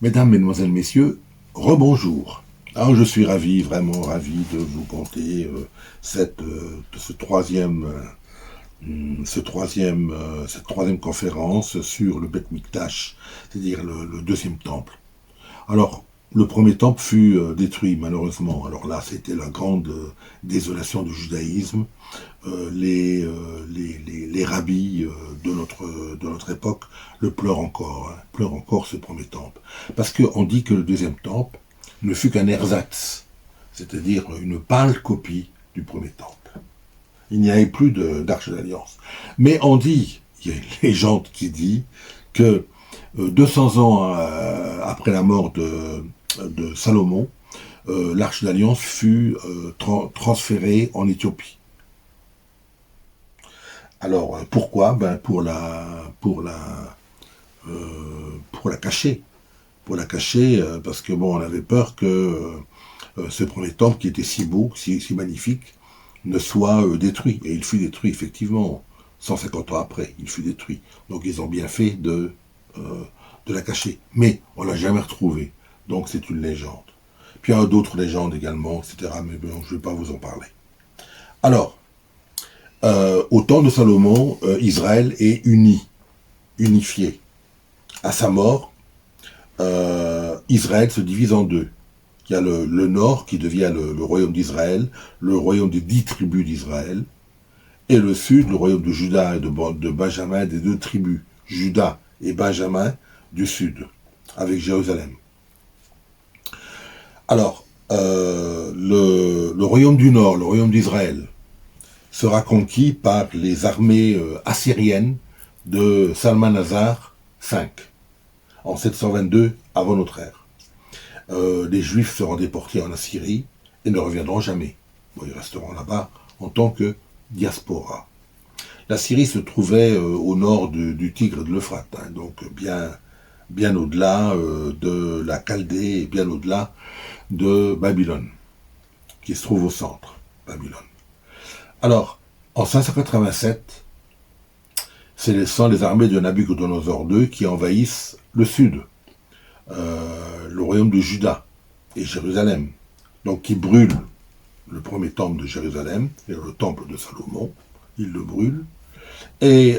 Mesdames, Mesdemoiselles, Messieurs, rebonjour. Alors, je suis ravi, vraiment ravi de vous conter cette troisième conférence sur le Beth Mikdash, c'est-à-dire le deuxième temple. Alors, le premier temple fut détruit, malheureusement. Alors là, c'était la grande désolation du judaïsme. Les rabbis de notre époque le pleurent encore, hein, pleurent encore ce premier temple. Parce qu'on dit que le deuxième temple ne fut qu'un ersatz, c'est-à-dire une pâle copie du premier temple. Il n'y avait plus d'arche d'alliance. Mais on dit, il y a une légende qui dit que 200 ans après la mort de Salomon, l'arche d'alliance fut transférée en Éthiopie. Alors pourquoi? Ben pour la cacher, parce que bon, on avait peur que ce premier temple qui était si beau, si magnifique, ne soit détruit. Et il fut détruit effectivement 150 ans après. Il fut détruit. Donc ils ont bien fait de la cacher. Mais on l'a jamais retrouvé. Donc c'est une légende. Puis il y a d'autres légendes également, etc. Mais bon, je ne vais pas vous en parler. Alors, au temps de Salomon, Israël est unifié. À sa mort, Israël se divise en deux. Il y a le nord qui devient le royaume d'Israël, le royaume des 10 tribus d'Israël, et le sud, le royaume de Juda et de Benjamin, des deux tribus, Juda et Benjamin, du sud, avec Jérusalem. Alors, le royaume du nord, le royaume d'Israël, sera conquis par les armées assyriennes de Salmanasar V, en 722 avant notre ère. Les Juifs seront déportés en Assyrie et ne reviendront jamais. Bon, ils resteront là-bas en tant que diaspora. La Syrie se trouvait au nord du Tigre et de l'Euphrate, hein, donc bien au-delà de la Chaldée et bien au-delà de Babylone, qui se trouve au centre, Babylone. Alors, en 587, ce sont les armées de Nabuchodonosor II qui envahissent le sud, le royaume de Juda et Jérusalem, donc qui brûlent le premier temple de Jérusalem, et le temple de Salomon, ils le brûlent, et,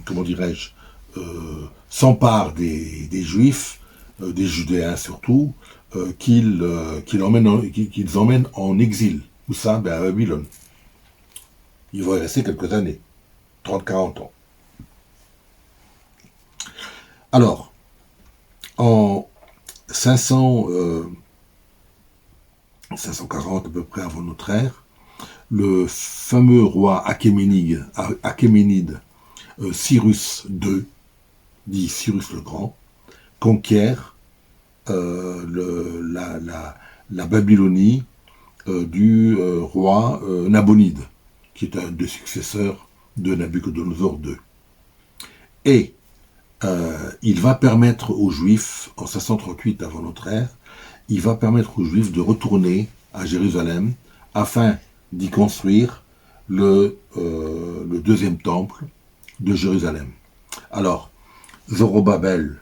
comment dirais-je, s'emparent des Juifs, des Judéens surtout, qu'ils emmènent en exil. Où ça? Ben à Babylone. Ils vont y rester quelques années, 30-40 ans. Alors, en 540 à peu près avant notre ère, le fameux roi Achéménide, Cyrus II, dit Cyrus le Grand, conquiert la Babylonie du roi Nabonide, qui est un des successeurs de Nabuchodonosor II. Et il va permettre aux Juifs, en 538 avant notre ère, il va permettre aux Juifs de retourner à Jérusalem afin d'y construire le deuxième temple de Jérusalem. Alors, Zorobabel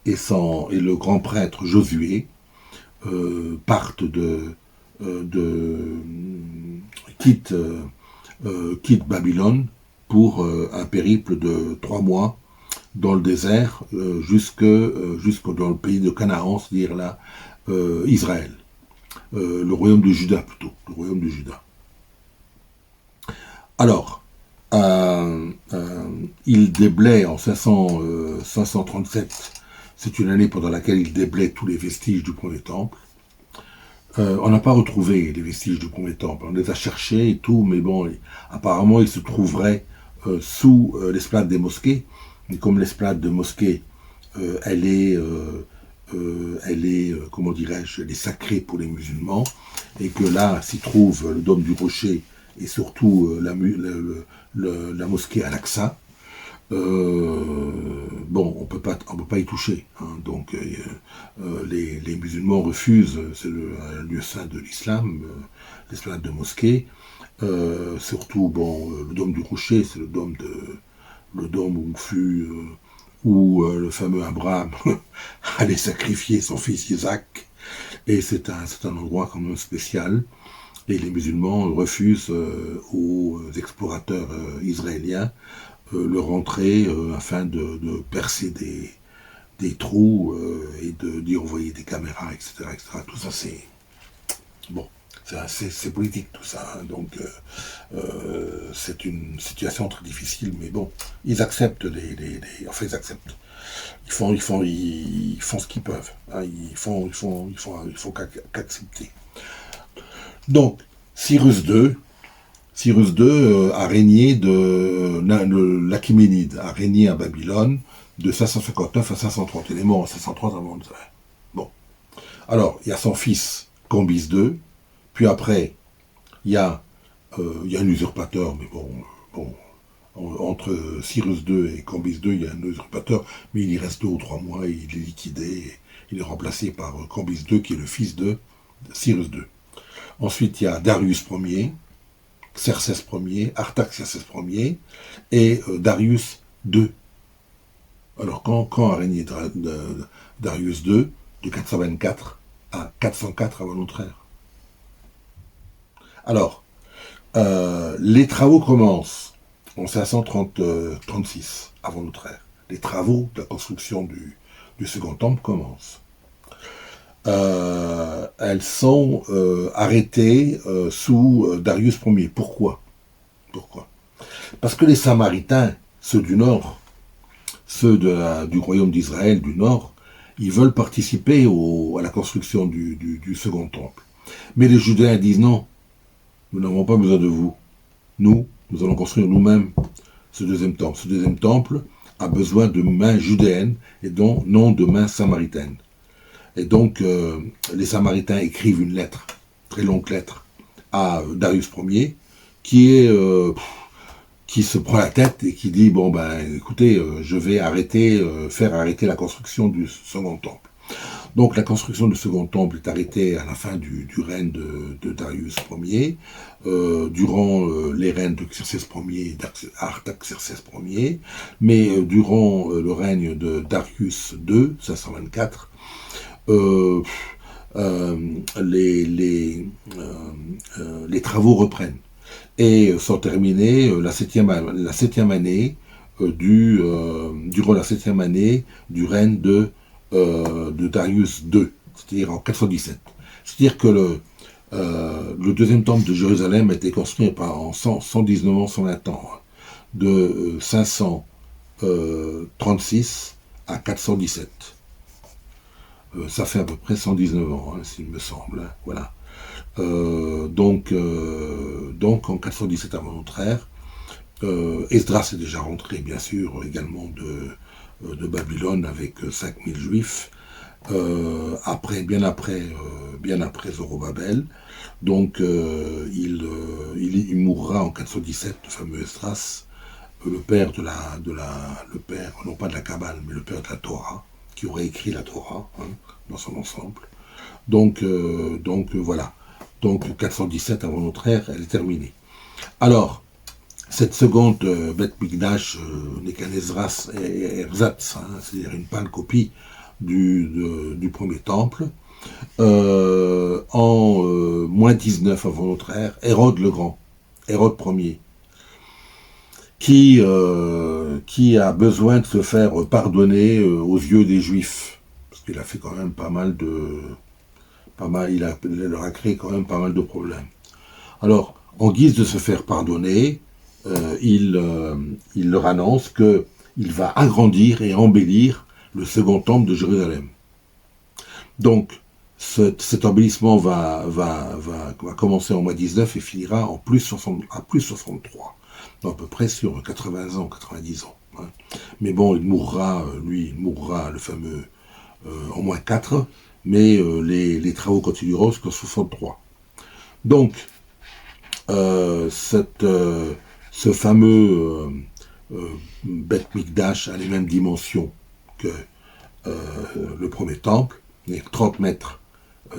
et le grand prêtre Josué quittent Babylone pour un périple de 3 mois dans le désert jusqu'au dans le pays de Canaan, c'est-à-dire là Israël, le royaume de Juda plutôt, le royaume de Juda. Alors, il déblaye en 537, c'est une année pendant laquelle il déblaye tous les vestiges du premier temple. On n'a pas retrouvé les vestiges du premier temple, on les a cherchés et tout, mais bon, apparemment ils se trouveraient sous l'esplanade des mosquées, mais comme l'esplanade de mosquée, elle est, comment dirais-je, elle est sacrée pour les musulmans, et que là s'y trouve le dôme du rocher et surtout la mosquée Al-Aqsa. Bon, on peut pas y toucher, hein, donc les musulmans refusent, c'est un lieu saint de l'islam, l'esplanade de mosquée, surtout bon, le dôme du rocher, c'est le dôme où fut où le fameux Abraham allait sacrifier son fils Isaac, et c'est un endroit quand même spécial, et les musulmans refusent aux explorateurs israéliens leur entrée afin de percer des trous et d'y envoyer des caméras, etc., etc. Tout ça, c'est bon, c'est politique tout ça, hein, donc c'est une situation très difficile, mais bon, ils acceptent enfin ils acceptent. Ils font ce qu'ils peuvent. Hein, il faut qu'accepter. Donc, Cyrus II a régné l'Achéménide, a régné à Babylone de 559 à 530. Il est mort en 530 avant de ça. Bon. Alors, il y a son fils Cambyse II, puis après, il y a un usurpateur, mais bon, entre Cyrus II et Cambyse II, il y a un usurpateur, mais il y reste 2 ou 3 mois, et il est liquidé, il est remplacé par Cambyse II, qui est le fils de Cyrus II. Ensuite, il y a Darius Ier, Xerxès Ier, Artaxerxès Ier, et Darius II. Alors, quand a régné Darius II, de 424 à 404 avant notre ère. Alors, les travaux commencent en 536 avant notre ère. Les travaux de la construction du second temple commencent. Elles sont arrêtées sous Darius Ier. Pourquoi? Parce que les Samaritains, ceux du nord, ceux du royaume d'Israël du nord, ils veulent participer à la construction du second temple. Mais les Judéens disent non, nous n'avons pas besoin de vous. Nous allons construire nous-mêmes ce deuxième temple. Ce deuxième temple a besoin de mains judéennes et non de mains samaritaines. Et donc, les Samaritains écrivent une lettre, très longue lettre, à Darius Ier, qui se prend la tête et qui dit, bon ben, écoutez, je vais faire arrêter la construction du second temple. Donc la construction du second temple est arrêtée à la fin du règne de Darius Ier, durant les règnes de Xerxès Ier et d'Artaxerxès Ier, mais durant le règne de Darius II, 524, les travaux reprennent et sont terminés la septième année durant la 7e année du règne de Darius II, c'est-à-dire en 417. C'est-à-dire que le deuxième temple de Jérusalem a été construit en 119 ans, 120 ans, de 536 à 417. Ça fait à peu près 119 ans, hein, s'il me semble. Hein, voilà. Donc en 417 avant notre ère, Esdras est déjà rentré, bien sûr, également de Babylone avec 5000 juifs, bien après Zorobabel. Donc il mourra en 417, le fameux Esdras, le père non pas de la Kabbale, mais le père de la Torah, qui aurait écrit la Torah, hein, dans son ensemble. Donc voilà. Donc 417 avant notre ère, elle est terminée. Alors, cette seconde Beth Mikdash n'est qu'un Esdras et Erzatz, hein, c'est-à-dire une pâle copie du premier temple. En moins 19 avant notre ère, Hérode le Grand, Hérode Ier, qui a besoin de se faire pardonner aux yeux des Juifs, parce qu'il a fait quand même il leur a créé quand même pas mal de problèmes. Alors, en guise de se faire pardonner, il leur annonce qu'il va agrandir et embellir le second temple de Jérusalem. Donc, cet embellissement va commencer en mois 19 et finira à plus 63. Donc à peu près sur 80 ans, 90 ans. Hein. Mais bon, il mourra le fameux, en moins 4, mais les travaux continueront jusqu'en 63. Donc, ce fameux Beth Mikdash a les mêmes dimensions que le premier temple, 30 mètres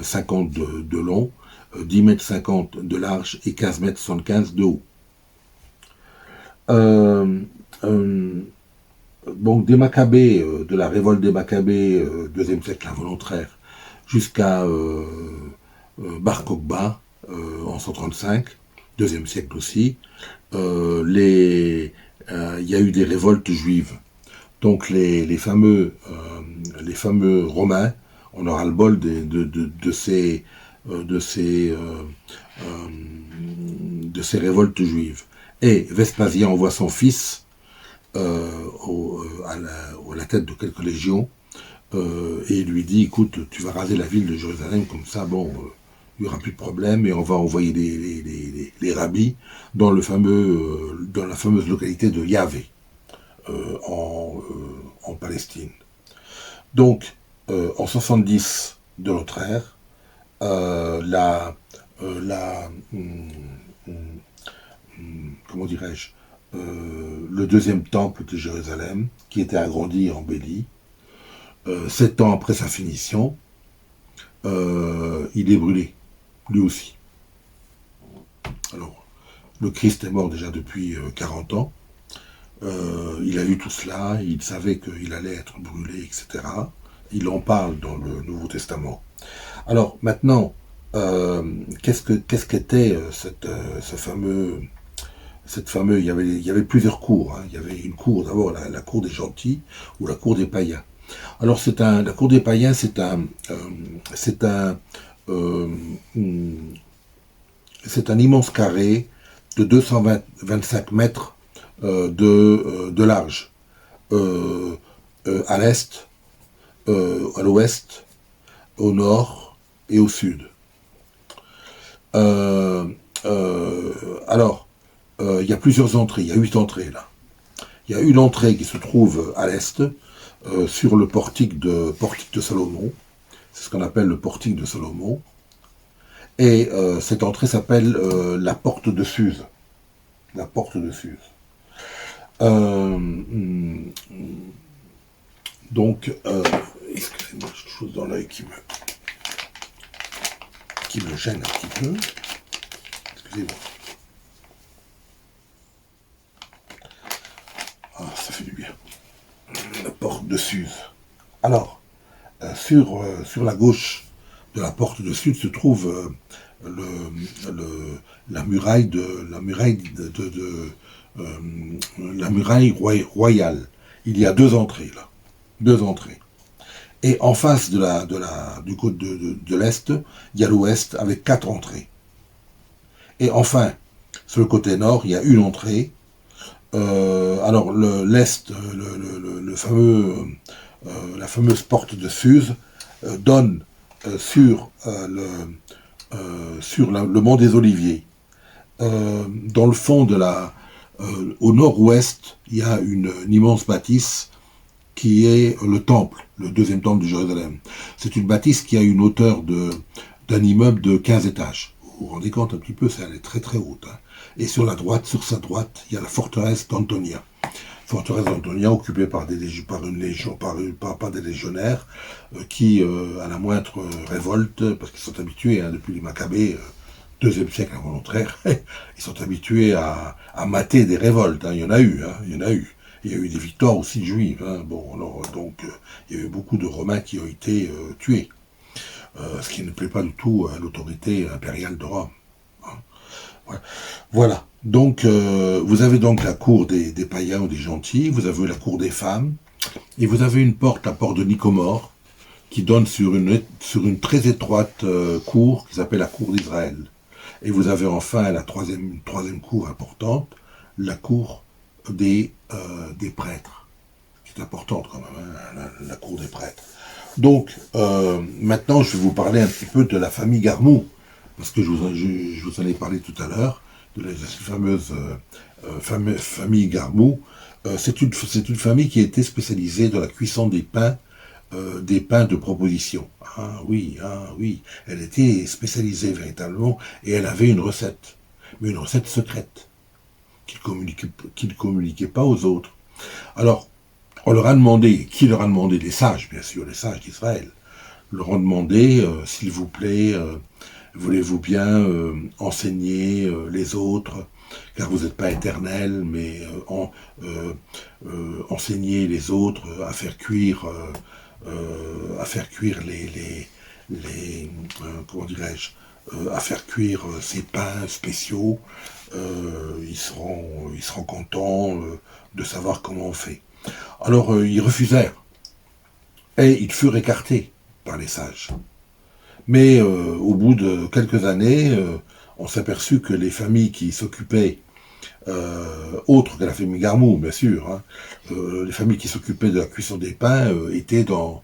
50 de long, 10 mètres 50 de large et 15 mètres 75 de haut. donc des Maccabées, de la révolte des Maccabées, deuxième siècle involontaire, jusqu'à Bar Kokhba en 135, deuxième siècle aussi, il y a eu des révoltes juives. Donc les fameux Romains, on aura le bol de ces révoltes juives. Et Vespasien envoie son fils à la tête de quelques légions et il lui dit, écoute, tu vas raser la ville de Jérusalem, comme ça, bon, il n'y aura plus de problème, et on va envoyer les rabbis dans la fameuse localité de Yahvé, en Palestine. Donc, en 70 de notre ère, comment dirais-je, le deuxième temple de Jérusalem, qui était agrandi et embelli, 7 ans après sa finition, il est brûlé, lui aussi. Alors, le Christ est mort déjà depuis 40 ans. Il a vu tout cela, il savait qu'il allait être brûlé, etc. Il en parle dans le Nouveau Testament. Alors, maintenant, qu'est-ce qu'était ce fameux... il y avait plusieurs cours. Hein. Il y avait une cour, d'abord la cour des gentils ou la cour des païens. Alors la cour des païens, c'est un immense carré de 225 mètres de large, à l'est, à l'ouest, au nord et au sud. Alors, il y a plusieurs entrées, il y a 8 entrées là. Il y a une entrée qui se trouve à l'est, sur le portique de Salomon. C'est ce qu'on appelle le portique de Salomon. Et cette entrée s'appelle la porte de Suse. La porte de Suse. Donc, excusez-moi, j'ai quelque chose dans l'œil qui me gêne un petit peu. Excusez-moi. Ah, ça fait du bien. La porte de Suse. Alors, sur la gauche de la porte de Sud se trouve la muraille royale. Il y a 2 entrées là, 2 entrées. Et en face du côté de l'est, il y a l'ouest avec 4 entrées. Et enfin, sur le côté nord, il y a une entrée. Alors l'est, la fameuse porte de Suse donne sur le mont des Oliviers. Dans le fond au nord-ouest, il y a une immense bâtisse qui est le temple, le deuxième temple de Jérusalem. C'est une bâtisse qui a une hauteur d'un immeuble de 15 étages. Vous vous rendez compte un petit peu, elle est très très haute. Hein. Et sur sa droite, il y a la forteresse d'Antonia. Forteresse d'Antonia occupée par des légionnaires qui, à la moindre révolte, parce qu'ils sont habitués, hein, depuis les Maccabées, deuxième siècle avant notre ère, ils sont habitués à mater des révoltes. Hein. Il y en a eu, hein, il y en a eu. Il y a eu des victoires aussi juives. Hein. Bon, alors, donc, il y a eu beaucoup de Romains qui ont été tués. Ce qui ne plaît pas du tout à l'autorité impériale de Rome. Hein. Voilà. Donc, vous avez donc la cour des païens ou des gentils, vous avez la cour des femmes, et vous avez une porte, la porte de Nicomore, qui donne sur une très étroite cour qui s'appelle la cour d'Israël. Et vous avez enfin la troisième cour importante, la cour des prêtres. C'est importante quand même, hein, la cour des prêtres. Donc, maintenant, je vais vous parler un petit peu de la famille Garmou, parce que je vous en ai parlé tout à l'heure, de la fameuse famille Garmou. C'est une famille qui a été spécialisée dans la cuisson des pains de proposition. Ah oui, elle était spécialisée véritablement, et elle avait une recette, mais une recette secrète, qu'il ne communiquait pas aux autres. Alors, on leur a demandé, qui leur a demandé? Les sages, bien sûr, les sages d'Israël, leur ont demandé, s'il vous plaît, voulez-vous bien enseigner les autres car vous n'êtes pas éternel, mais enseignez les autres à faire cuire comment dirais-je, à faire cuire ces pains spéciaux. Ils seront contents de savoir comment on fait. Alors ils refusèrent, et ils furent écartés par les sages. Mais au bout de quelques années, on s'aperçut que les familles qui s'occupaient, autres que la famille Garmou, bien sûr, hein, les familles qui s'occupaient de la cuisson des pains étaient dans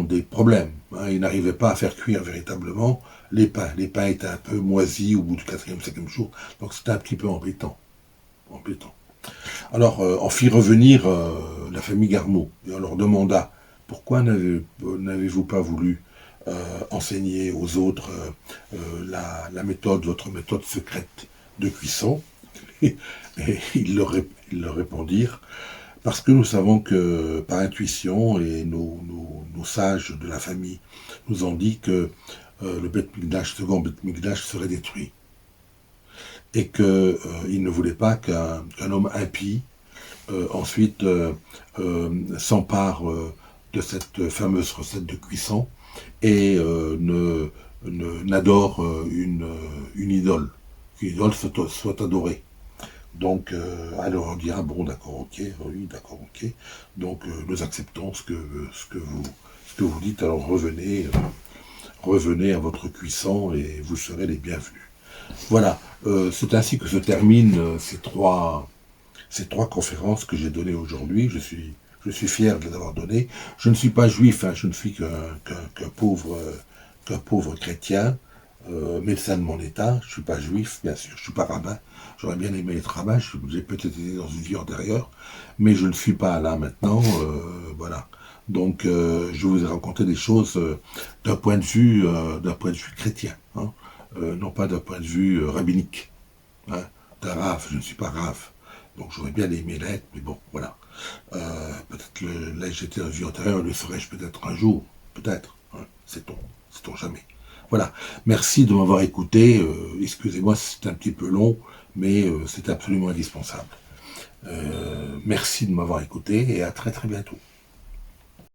des problèmes. Hein. Ils n'arrivaient pas à faire cuire véritablement les pains. Les pains étaient un peu moisis au bout du 4e, 5e jour, donc c'était un petit peu embêtant. Alors, on fit revenir la famille Garmou, et on leur demanda pourquoi n'avez-vous pas voulu enseigner aux autres votre méthode secrète de cuisson. Et ils leur répondirent, parce que nous savons que par intuition, et nos sages de la famille nous ont dit que le second Beth Mikdash serait détruit. Et qu'ils ne voulaient pas qu'un homme impie ensuite s'empare de cette fameuse recette de cuisson et n'adore une idole, qu'une idole soit adorée. Donc, alors on dira, bon, d'accord, ok, oui, d'accord, ok. Donc, nous acceptons ce que vous dites, alors revenez à votre cuisson et vous serez les bienvenus. Voilà, c'est ainsi que se terminent ces trois conférences que j'ai données aujourd'hui. Je suis fier de les avoir données. Je ne suis pas juif, hein, je ne suis qu'un pauvre chrétien, médecin de mon état. Je ne suis pas juif, bien sûr, je ne suis pas rabbin. J'aurais bien aimé être rabbin, j'ai peut-être été dans une vie antérieure, mais je ne suis pas là maintenant, voilà. Donc, je vous ai raconté des choses d'un point de vue chrétien, hein, non pas d'un point de vue rabbinique, hein, d'un rave. Je ne suis pas rave. Donc j'aurais bien aimé l'être, mais bon, voilà. Peut-être que là j'étais dans une vie antérieure, le serais-je peut-être un jour, peut-être, hein, sait-on jamais. Voilà, merci de m'avoir écouté, excusez-moi si c'est un petit peu long, mais c'est absolument indispensable. Merci de m'avoir écouté et à très très bientôt.